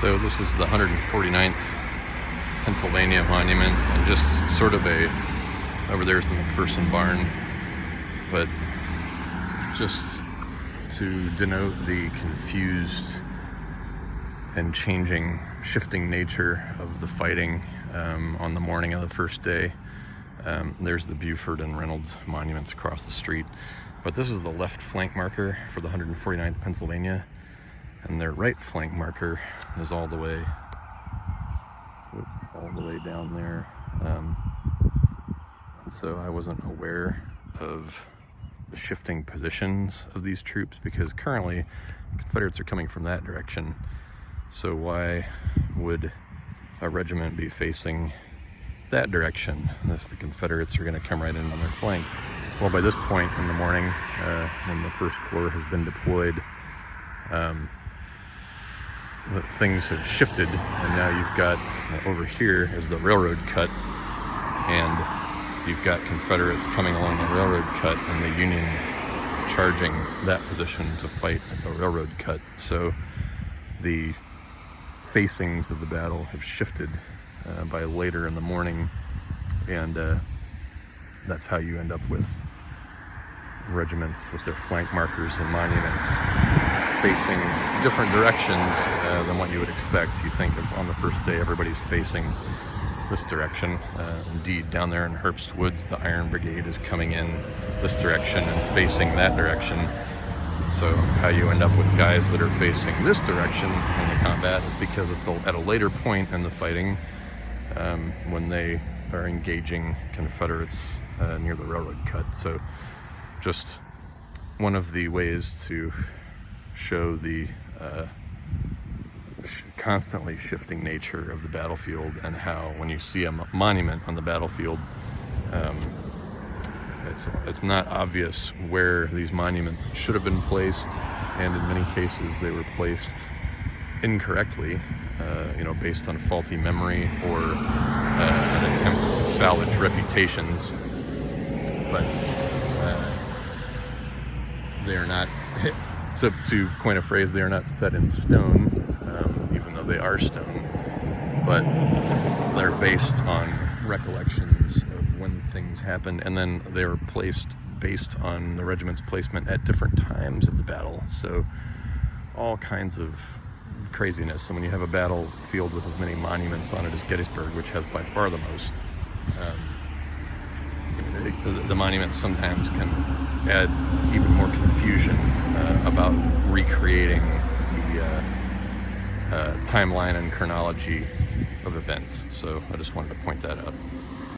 So this is the 149th Pennsylvania monument, and just sort of over there's the McPherson barn, but just to denote the confused and shifting nature of the fighting on the morning of the first day. There's the Buford and Reynolds monuments across the street, but this is the left flank marker for the 149th Pennsylvania, and their right flank marker is all the way down there. And so I wasn't aware of the shifting positions of these troops, because currently Confederates are coming from that direction. So why would a regiment be facing that direction if the Confederates are going to come right in on their flank? Well, by this point in the morning, when the First Corps has been deployed, things have shifted, and now you've got over here is the railroad cut, and you've got Confederates coming along the railroad cut and the Union charging that position to fight at the railroad cut. So the facings of the battle have shifted by later in the morning, and that's how you end up with regiments with their flank markers and monuments facing different directions than what you would expect. You think of on the first day everybody's facing this direction. Indeed, down there in Herbst Woods, the Iron Brigade is coming in this direction and facing that direction. So how you end up with guys that are facing this direction in the combat is because it's at a later point in the fighting, when they are engaging Confederates near the railroad cut. So just one of the ways to show the constantly shifting nature of the battlefield, and how when you see a monument on the battlefield, it's not obvious where these monuments should have been placed, and in many cases they were placed incorrectly, based on faulty memory or an attempt to salvage reputations. But they are not, to coin a phrase, they are not set in stone, even though they are stone, but they're based on recollections of when things happened, and then they're placed based on the regiment's placement at different times of the battle. So all kinds of craziness. And when you have a battlefield with as many monuments on it as Gettysburg, which has by far the most, the monuments sometimes can add even more confusion about recreating the timeline and chronology of events. So I just wanted to point that out.